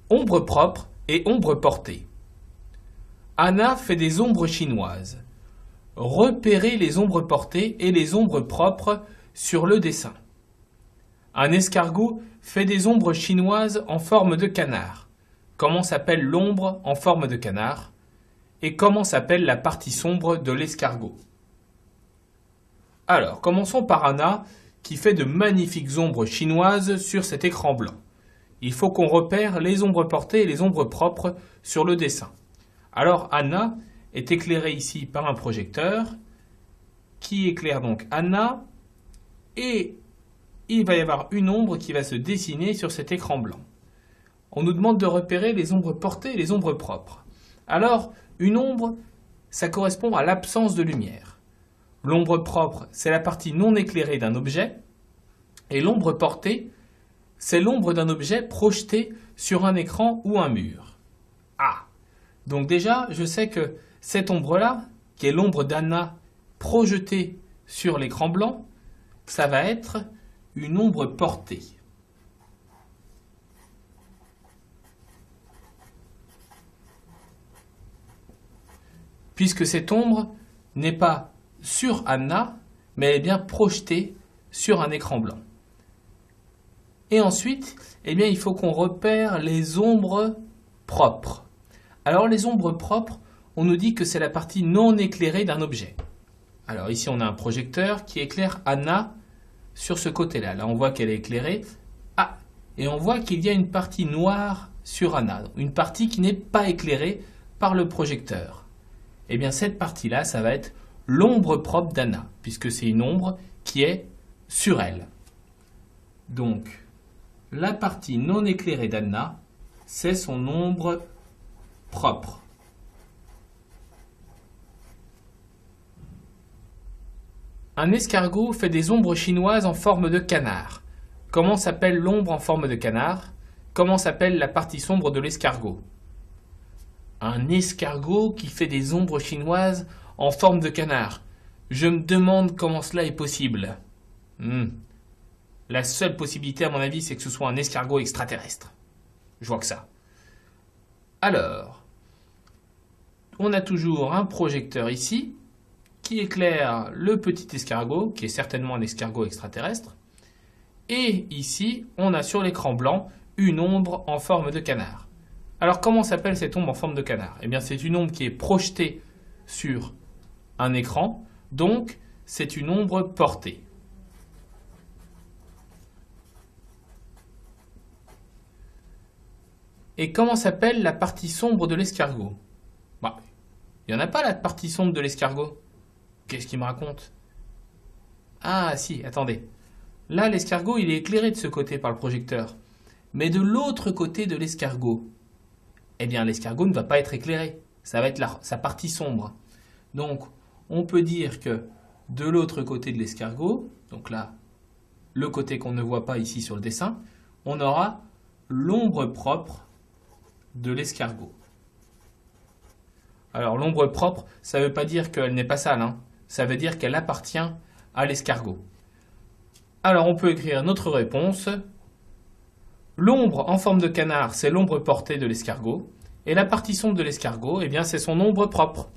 Ombre propre et ombre portée. Anna fait des ombres chinoises. Repérez les ombres portées et les ombres propres sur le dessin. Un escargot fait des ombres chinoises en forme de canard. Comment s'appelle l'ombre en forme de canard? Et comment s'appelle la partie sombre de l'escargot? Alors, commençons par Anna qui fait de magnifiques ombres chinoises sur cet écran blanc. Il faut qu'on repère les ombres portées et les ombres propres sur le dessin. Alors Anna est éclairée ici par un projecteur qui éclaire donc Anna et il va y avoir une ombre qui va se dessiner sur cet écran blanc. On nous demande de repérer les ombres portées et les ombres propres. Alors, une ombre, ça correspond à l'absence de lumière. L'ombre propre, c'est la partie non éclairée d'un objet. Et l'ombre portée, c'est l'ombre d'un objet projeté sur un écran ou un mur. Ah! Donc déjà, je sais que cette ombre-là, qui est l'ombre d'Anna projetée sur l'écran blanc, ça va être une ombre portée. Puisque cette ombre n'est pas sur Anna, mais elle est bien projetée sur un écran blanc. Et ensuite, eh bien, il faut qu'on repère les ombres propres. Alors les ombres propres, on nous dit que c'est la partie non éclairée d'un objet. Alors ici, on a un projecteur qui éclaire Anna sur ce côté-là. Là, on voit qu'elle est éclairée. Ah, et on voit qu'il y a une partie noire sur Anna, une partie qui n'est pas éclairée par le projecteur. Eh bien, cette partie-là, ça va être l'ombre propre d'Anna, puisque c'est une ombre qui est sur elle. Donc, la partie non éclairée d'Anna, c'est son ombre propre. Un escargot fait des ombres chinoises en forme de canard. Comment s'appelle l'ombre en forme de canard? Comment s'appelle la partie sombre de l'escargot? Un escargot qui fait des ombres chinoises en forme de canard. Je me demande comment cela est possible. La seule possibilité, à mon avis, c'est que ce soit un escargot extraterrestre. Je vois que ça. Alors, on a toujours un projecteur ici qui éclaire le petit escargot, qui est certainement un escargot extraterrestre. Et ici, on a sur l'écran blanc une ombre en forme de canard. Alors, comment s'appelle cette ombre en forme de canard? Eh bien, c'est une ombre qui est projetée sur un écran, donc c'est une ombre portée. Et comment s'appelle la partie sombre de l'escargot? Bah, il n'y en a pas la partie sombre de l'escargot. Qu'est-ce qu'il me raconte? Ah si, attendez. Là, l'escargot, il est éclairé de ce côté par le projecteur. Mais de l'autre côté de l'escargot, eh bien, l'escargot ne va pas être éclairé. Ça va être sa partie sombre. Donc, on peut dire que de l'autre côté de l'escargot, donc là, le côté qu'on ne voit pas ici sur le dessin, on aura l'ombre propre de l'escargot. Alors, l'ombre propre, ça ne veut pas dire qu'elle n'est pas sale, hein. Ça veut dire qu'elle appartient à l'escargot. Alors, on peut écrire notre réponse. L'ombre en forme de canard, c'est l'ombre portée de l'escargot. Et la partie sombre de l'escargot, eh bien, c'est son ombre propre.